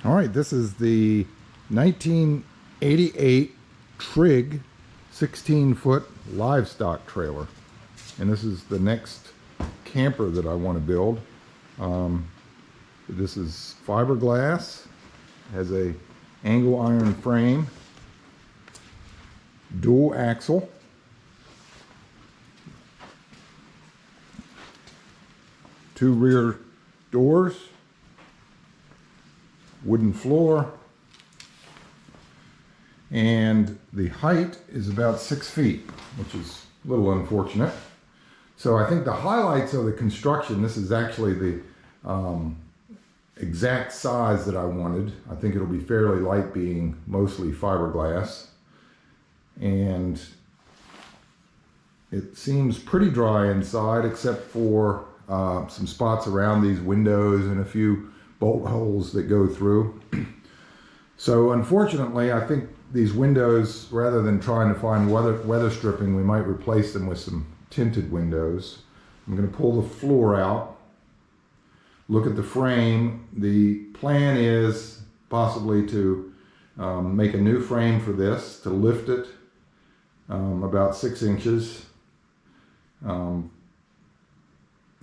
All right, this is the 1988 Trigg 16-foot livestock trailer. And this is the next camper that I want to build. This is fiberglass, has a angle iron frame, dual axle, two rear doors, wooden floor, and the height is about 6 feet, which is a little unfortunate. So I think the highlights of the construction, this is actually the exact size that I wanted. I think it'll be fairly light, being mostly fiberglass, and it seems pretty dry inside except for some spots around these windows and a few bolt holes that go through. So unfortunately, I think these windows, rather than trying to find weather stripping, we might replace them with some tinted windows. I'm going to pull the floor out, look at the frame. The plan is possibly to make a new frame for this, to lift it about 6 inches,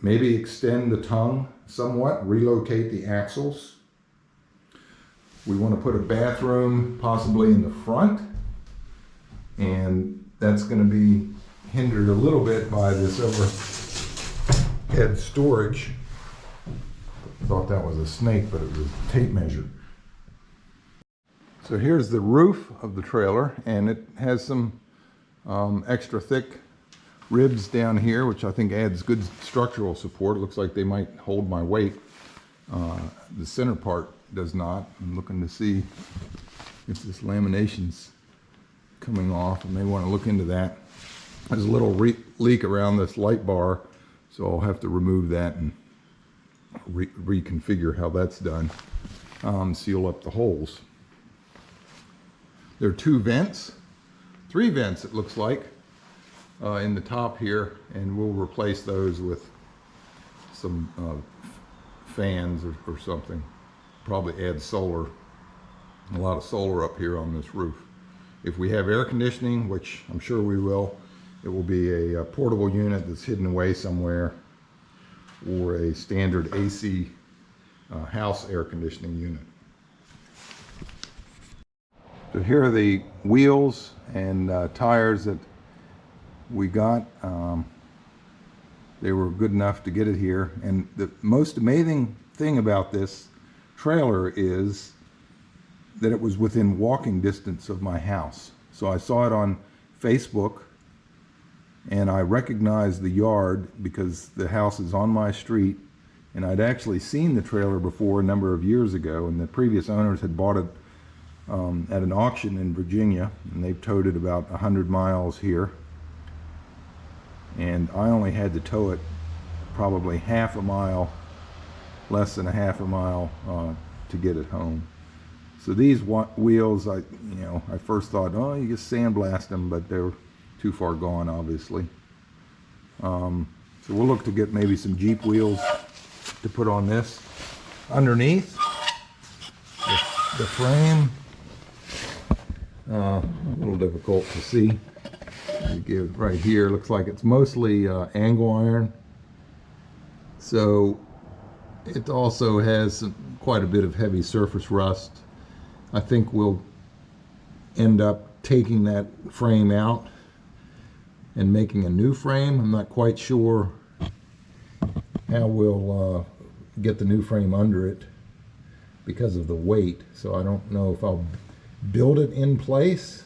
maybe extend the tongue somewhat, relocate the axles. We want to put a bathroom possibly in the front, and that's going to be hindered a little bit by this overhead storage. I thought that was a snake, but it was a tape measure. So here's the roof of the trailer, and it has some extra thick ribs down here, which I think adds good structural support. It looks like they might hold my weight. The center part does not. I'm looking to see if this lamination's coming off. I may want to look into that. There's a little leak around this light bar, so I'll have to remove that and reconfigure how that's done. Seal up the holes. There are 2 vents, 3 vents it looks like, in the top here, and we'll replace those with some fans or something. Probably add solar, a lot of solar up here on this roof. If we have air conditioning, which I'm sure we will, it will be a portable unit that's hidden away somewhere, or a standard AC house air conditioning unit. So here are the wheels and tires that we got. They were good enough to get it here. And the most amazing thing about this trailer is that it was within walking distance of my house. So I saw it on Facebook, and I recognized the yard because the house is on my street, and I'd actually seen the trailer before a number of years ago, and the previous owners had bought it at an auction in Virginia, and they've towed it about 100 miles here, and I only had to tow it probably half a mile, less than a half a mile, to get it home. So these wheels, I first thought, oh, you just sandblast them, but they're too far gone, obviously. So we'll look to get maybe some Jeep wheels to put on this. Underneath the frame, a little difficult to see. You give right here, looks like it's mostly angle iron. So it also has quite a bit of heavy surface rust. I think we'll end up taking that frame out and making a new frame. I'm not quite sure how we'll get the new frame under it because of the weight. So I don't know if I'll build it in place.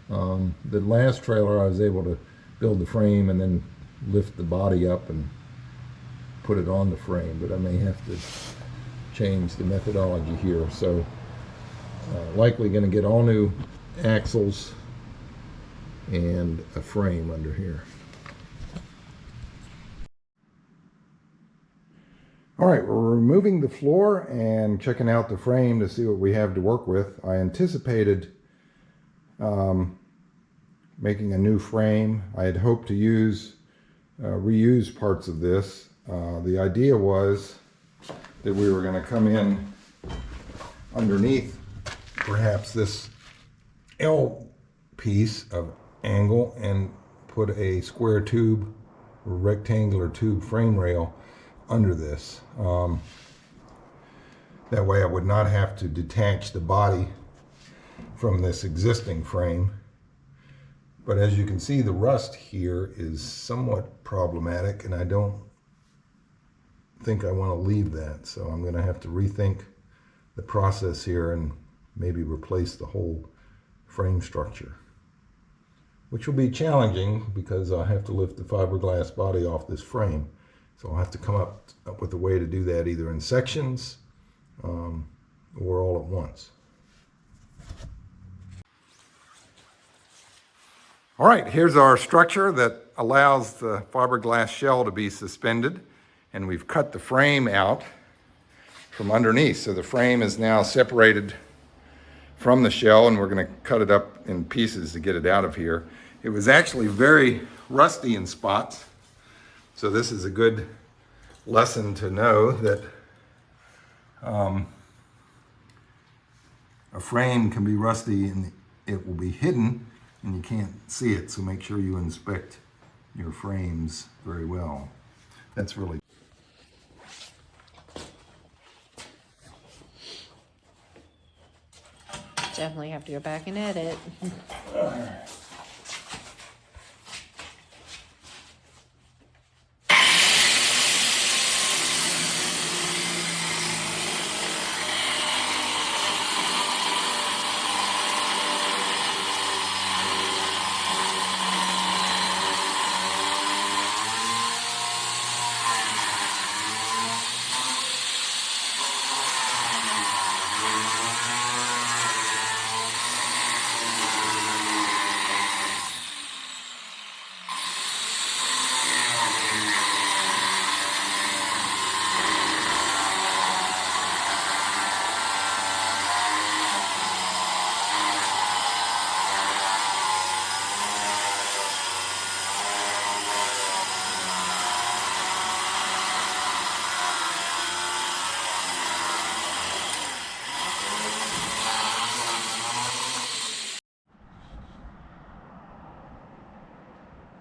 The last trailer I was able to build the frame and then lift the body up and put it on the frame, but I may have to change the methodology here. So likely going to get all new axles and a frame under here. All right, we're removing the floor and checking out the frame to see what we have to work with. I anticipated making a new frame. I had hoped to reuse parts of this. The idea was that we were going to come in underneath perhaps this L piece of angle and put a square tube or rectangular tube frame rail under this. That way I would not have to detach the body from this existing frame. But as you can see, the rust here is somewhat problematic, and I don't think I want to leave that. So I'm going to have to rethink the process here and maybe replace the whole frame structure, which will be challenging because I'll have to lift the fiberglass body off this frame. So I'll have to come up with a way to do that either in sections or all at once. All right, here's our structure that allows the fiberglass shell to be suspended, and we've cut the frame out from underneath. So the frame is now separated from the shell, and we're going to cut it up in pieces to get it out of here. It was actually very rusty in spots, so this is a good lesson to know that a frame can be rusty and it will be hidden and you can't see it, so make sure you inspect your frames very well. That's really definitely have to go back and edit.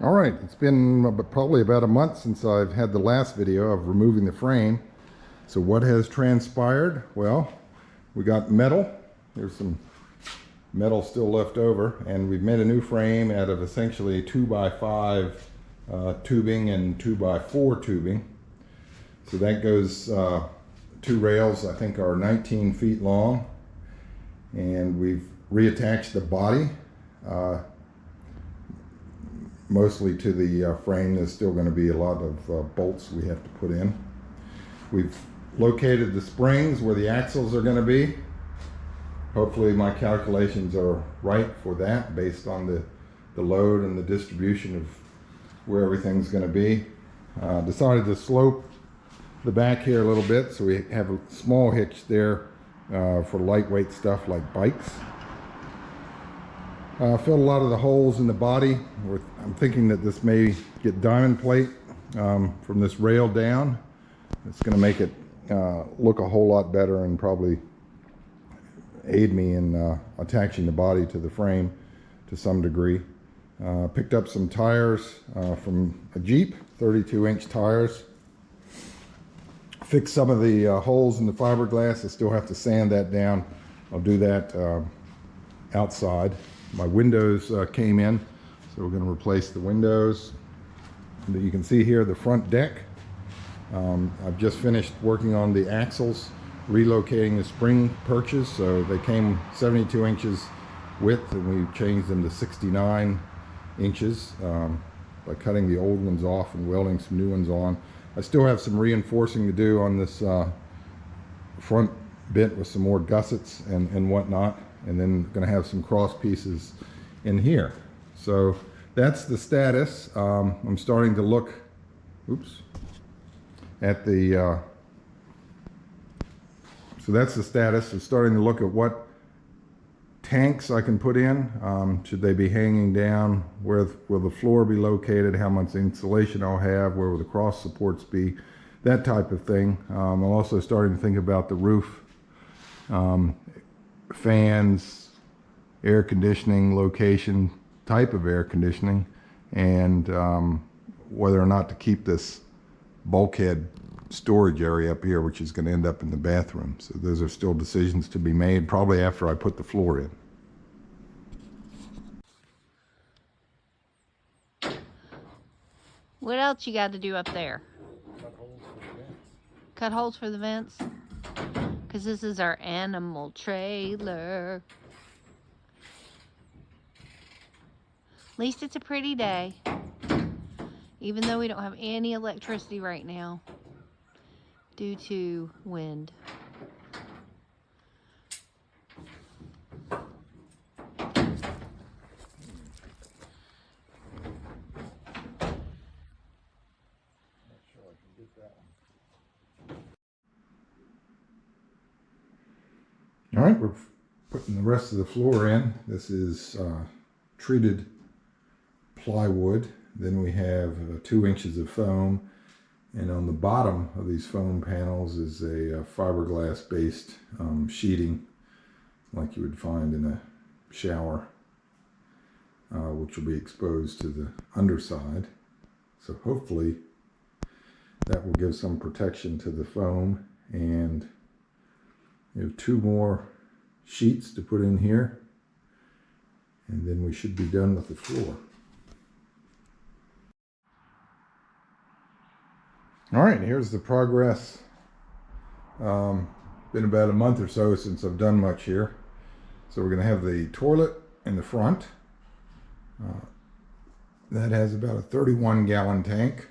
all right. It's been probably about a month since I've had the last video of removing the frame. So what has transpired? Well, we got metal. There's some metal still left over, and we've made a new frame out of essentially 2x5 tubing and 2x4 tubing. So that goes, two rails I think are 19 feet long, and we've reattached the body mostly to the frame. There's still going to be a lot of bolts we have to put in. We've located the springs where the axles are going to be. Hopefully my calculations are right for that based on the load and the distribution of where everything's going to be. Decided to slope the back here a little bit, so we have a small hitch there for lightweight stuff like bikes. Filled a lot of the holes in the body. I'm thinking that this may get diamond plate from this rail down. It's going to make it look a whole lot better and probably aid me in attaching the body to the frame to some degree. Picked up some tires from a Jeep, 32-inch tires. Fixed some of the holes in the fiberglass. I still have to sand that down. I'll do that outside. My windows came in, so we're going to replace the windows. And you can see here the front deck. I've just finished working on the axles, relocating the spring perches. So they came 72 inches width, and we changed them to 69 inches by cutting the old ones off and welding some new ones on. I still have some reinforcing to do on this front bit with some more gussets and whatnot, and then going to have some cross pieces in here. So that's the status. I'm starting to look at the so that's the status. I'm starting to look at what tanks I can put in. Should they be hanging down? Where will the floor be located? How much insulation I'll have? Where will the cross supports be? That type of thing. I'm also starting to think about the roof fans, air conditioning, location, type of air conditioning, and whether or not to keep this bulkhead storage area up here, which is going to end up in the bathroom. So those are still decisions to be made, probably after I put the floor in. What else you got to do up there? Cut holes for the vents. Because this is our animal trailer. At least it's a pretty day. Even though we don't have any electricity right now due to wind. All right, we're putting the rest of the floor in. This is treated plywood. Then we have 2 inches of foam. And on the bottom of these foam panels is a fiberglass based sheeting like you would find in a shower, which will be exposed to the underside. So hopefully that will give some protection to the foam. And we have 2 more sheets to put in here, and then we should be done with the floor. All right, here's the progress. Been about a month or so since I've done much here. So we're going to have the toilet in the front. That has about a 31-gallon tank.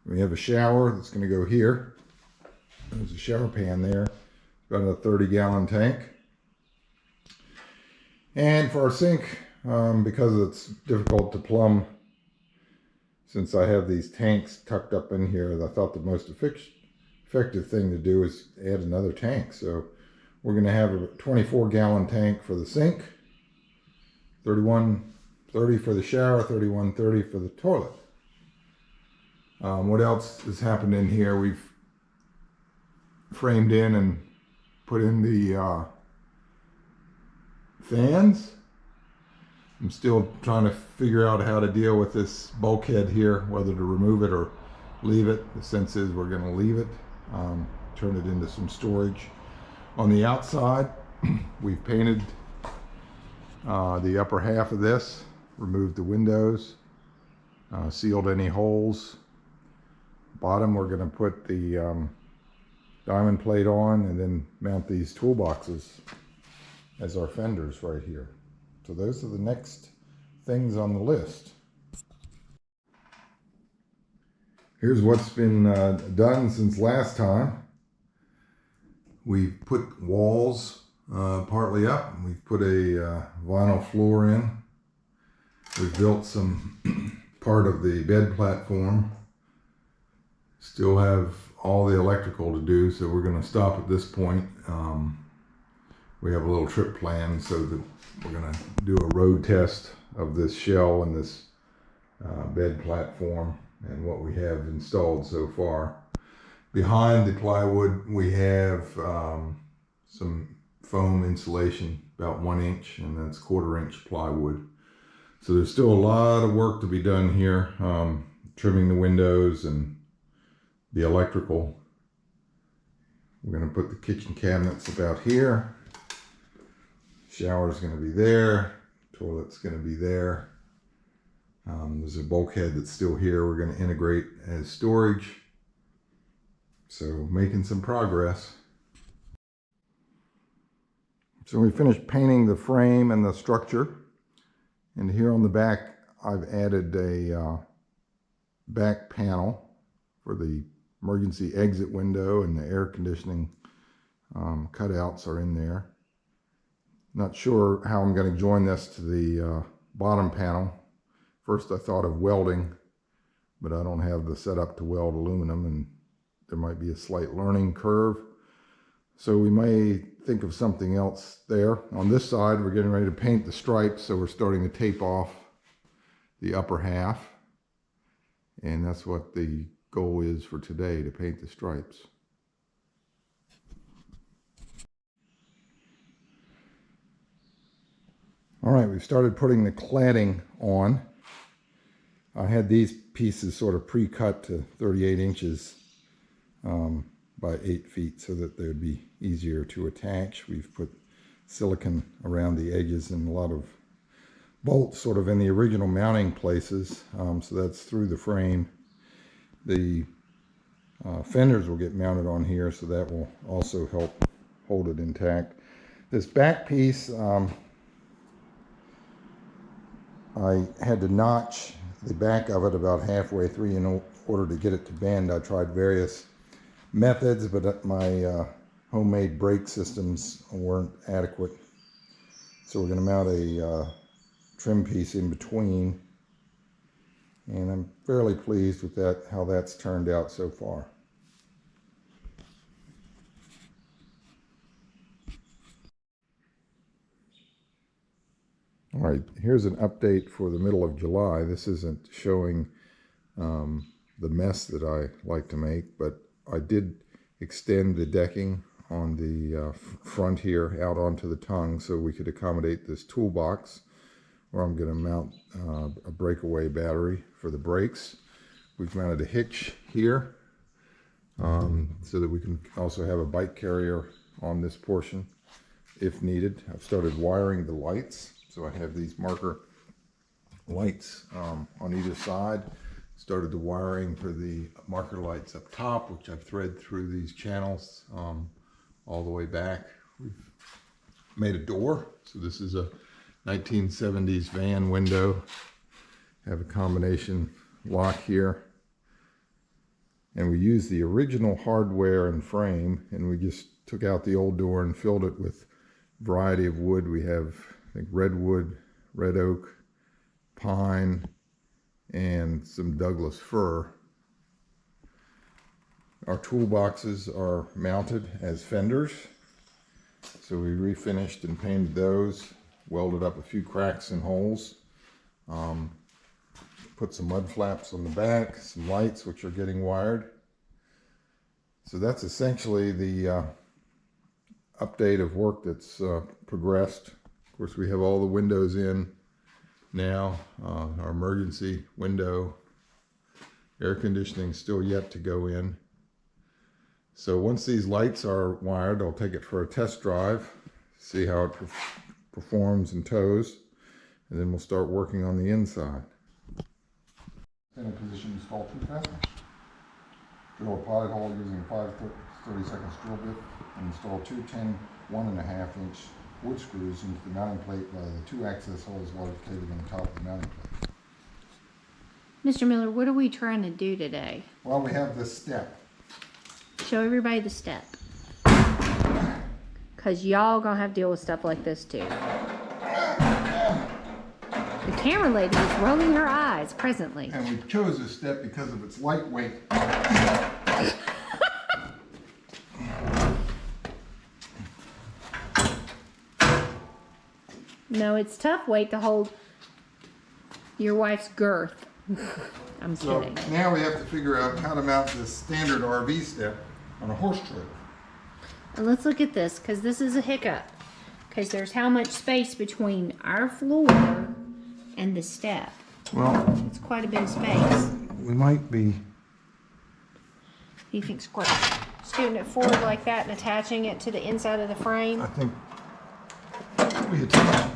We have a shower that's going to go here. There's a shower pan there. Got a 30-gallon tank. And for our sink, because it's difficult to plumb, since I have these tanks tucked up in here, I thought the most effective thing to do is add another tank. So we're going to have a 24-gallon tank for the sink, 31.30 for the shower, 31.30 for the toilet. What else has happened in here? We've framed in and put in the fans. I'm still trying to figure out how to deal with this bulkhead here, whether to remove it or leave it. The sense is we're going to leave it, turn it into some storage. On the outside, we've painted the upper half of this, removed the windows, sealed any holes. Bottom, we're going to put the diamond plate on and then mount these toolboxes as our fenders right here. So those are the next things on the list. Here's what's been done since last time. We put walls partly up. We've put a vinyl floor in. We've built some part of the bed platform. Still have all the electrical to do, so we're going to stop at this point. We have a little trip planned so that we're going to do a road test of this shell and this bed platform and what we have installed so far. Behind the plywood we have some foam insulation, about 1 inch, and that's 1/4 inch plywood. So there's still a lot of work to be done here, trimming the windows and the electrical. We're going to put the kitchen cabinets about here. Shower's going to be there. Toilet's going to be there. There's a bulkhead that's still here. We're going to integrate as storage. So making some progress. So we finished painting the frame and the structure. And here on the back, I've added a back panel for the emergency exit window, and the air conditioning cutouts are in there. Not sure how I'm going to join this to the bottom panel. First I thought of welding, but I don't have the setup to weld aluminum, and there might be a slight learning curve. So we may think of something else there. On this side, we're getting ready to paint the stripes, so we're starting to tape off the upper half. And that's what the goal is for today, to paint the stripes. All right, we've started putting the cladding on. I had these pieces sort of pre-cut to 38 inches by 8 feet so that they would be easier to attach. We've put silicone around the edges and a lot of bolts sort of in the original mounting places, so that's through the frame. The fenders will get mounted on here, so that will also help hold it intact. This back piece, I had to notch the back of it about halfway through in order to get it to bend. I tried various methods, but my homemade brake systems weren't adequate. So we're going to mount a trim piece in between, and I'm fairly pleased with that, how that's turned out so far. All right, here's an update for the middle of July. This isn't showing the mess that I like to make, but I did extend the decking on the front here out onto the tongue so we could accommodate this toolbox, where I'm going to mount a breakaway battery for the brakes. We've mounted a hitch here so that we can also have a bike carrier on this portion if needed. I've started wiring the lights. So I have these marker lights on either side. Started the wiring for the marker lights up top, which I've threaded through these channels all the way back. We've made a door. So this is a 1970s van window. Have a combination lock here. And we used the original hardware and frame, and we just took out the old door and filled it with a variety of wood. We have, I think, redwood, red oak, pine, and some Douglas fir. Our toolboxes are mounted as fenders. So we refinished and painted those, welded up a few cracks and holes, put some mud flaps on the back, some lights which are getting wired. So that's essentially the update of work that's progressed. Of course, we have all the windows in now, our emergency window, air conditioning still yet to go in. So once these lights are wired, I'll take it for a test drive, see how it performs and tows, and then we'll start working on the inside. In a position to install 2 fasteners. Drill a pilot hole using a 5/32 drill bit and install 2 1/2 inch wood screws into the mounting plate by the 2 access holes located on the top of the mounting plate. Mr. Miller, what are we trying to do today? Well, we have this step. Show everybody the step. Because y'all gonna have to deal with stuff like this too. The camera lady is rolling her eyes presently. And we chose this step because of its lightweight. No, it's tough weight to hold your wife's girth. I'm So kidding. now we have to figure out how to mount this standard RV step on a horse trailer. And let's look at this, because this is a hiccup. Because there's how much space between our floor and the step. Well, It's quite a bit of space. we might be. He thinks what? Scooting it forward like that and attaching it to the inside of the frame. I think we attach.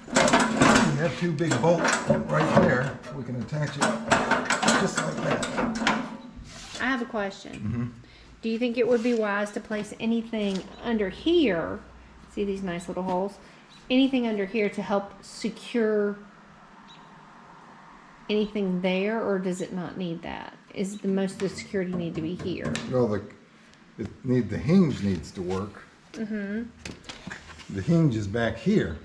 We have 2 big bolts right there. We can attach it just like that. I have a question. Do you think it would be wise to place anything under here? See these nice little holes? Anything under here to help secure anything there, or does it not need that? Is the most of the security need to be here? Well, the hinge needs to work. The hinge is back here.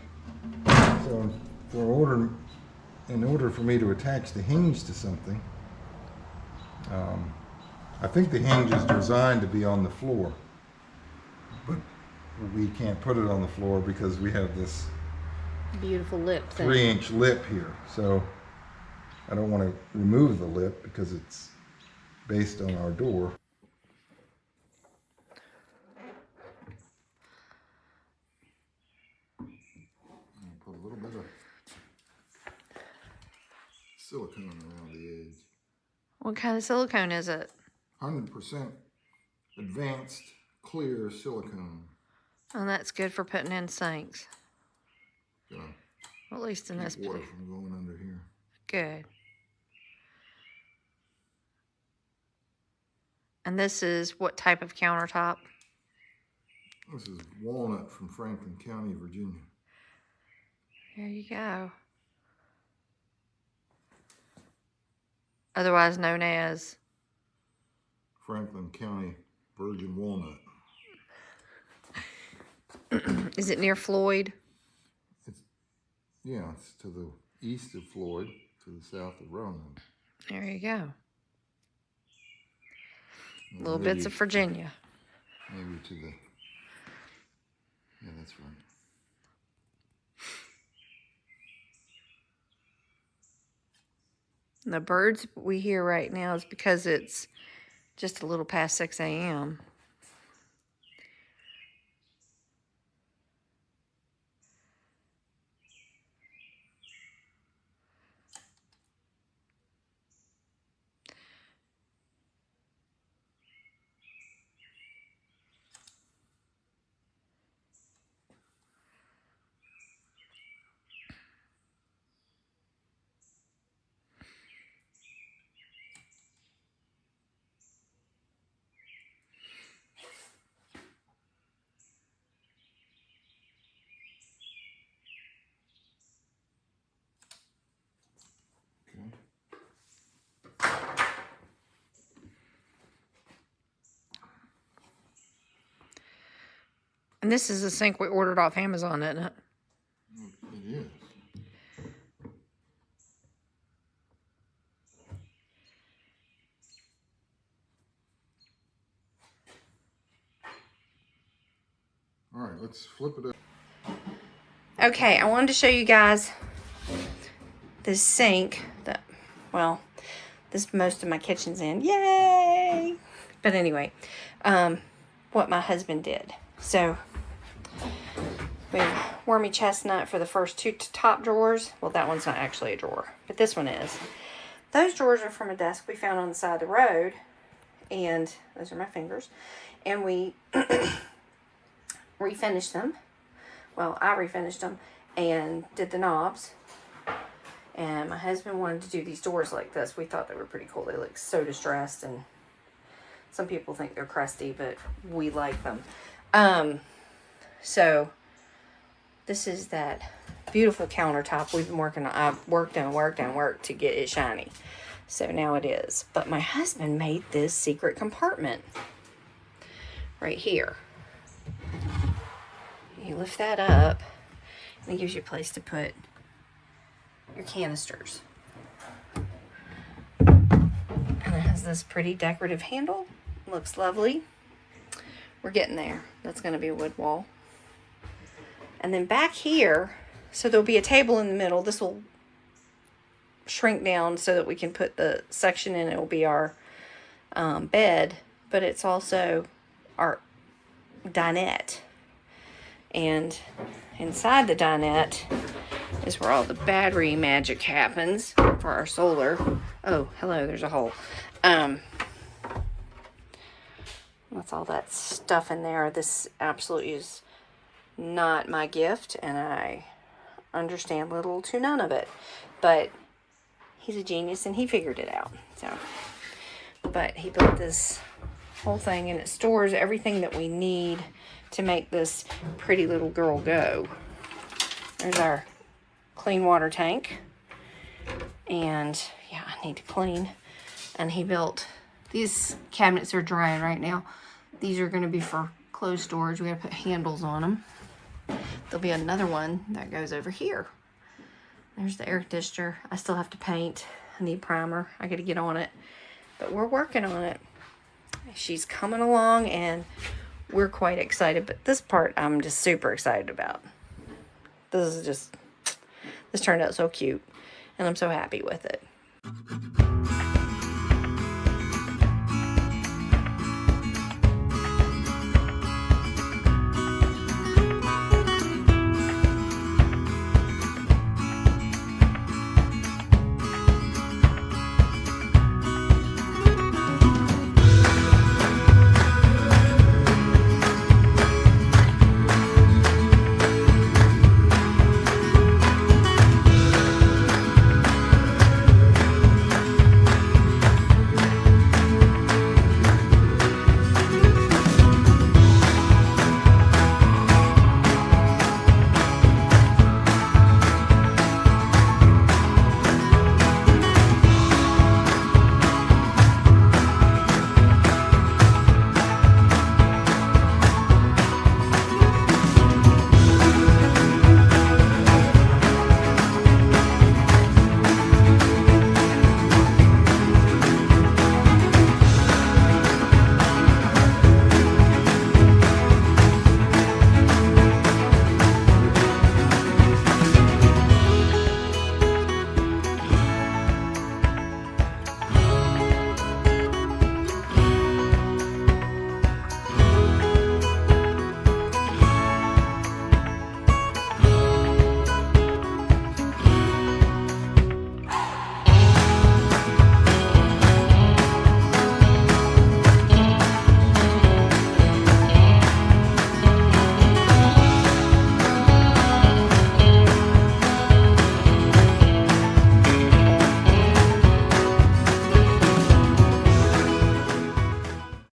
So in order for me to attach the hinge to something, I think the hinge is designed to be on the floor, but we can't put it on the floor because we have this Beautiful lip thing. 3-inch lip here. So I don't want to remove the lip because it's based on our door. Put a little there's a silicone around the edge. What kind of silicone is it? 100% advanced clear silicone. Oh, that's good for putting in sinks. Gonna At least in this keep water particular. from going under here. Good. And this is what type of countertop? This is walnut from Franklin County, Virginia. There you go. Otherwise known as? Franklin County virgin walnut. Is it near Floyd? Yeah, it's to the east of Floyd, to the south of Roanoke. There you go. And Little maybe- bits of Virginia. Maybe to the, yeah, that's right. The birds we hear right now is because it's just a little past 6 a.m. And this is a sink we ordered off Amazon, isn't it? It is. All right, let's flip it up. Okay, I wanted to show you guys this sink that, well, this most of my kitchen's in. Yay! But anyway, what my husband did. So, we have wormy chestnut for the first two top drawers. Well, that one's not actually a drawer, but this one is. Those drawers are from a desk we found on the side of the road, and those are my fingers. And we refinished them. Well, I refinished them and did the knobs. And my husband wanted to do these doors like this. We thought they were pretty cool. They look so distressed, and some people think they're crusty, but we like them. So this is that beautiful countertop we've been working on. I've worked to get it shiny. So now it is. But my husband made this secret compartment right here. You lift that up, and it gives you a place to put your canisters. And it has this pretty decorative handle. Looks lovely. We're getting there. That's going to be a wood wall. And then back here, so there'll be a table in the middle. This will shrink down so that we can put the section in. It will be our bed, but it's also our dinette. And inside the dinette is where all the battery magic happens for our solar. Oh, hello, there's a hole. That's all that stuff in there. This absolutely is not my gift, and I understand little to none of it. But he's a genius, and he figured it out. So, but he built this whole thing, and it stores everything that we need to make this pretty little girl go. There's our clean water tank. And yeah, I need to clean. And he built, these cabinets are drying right now. These are going to be for clothes storage. We got to put handles on them. There'll be another one that goes over here. There's the air conditioner. I still have to paint. I need primer. I got to get on it. But we're working on it. She's coming along, and we're quite excited. But this part I'm just super excited about. This turned out so cute. And I'm so happy with it.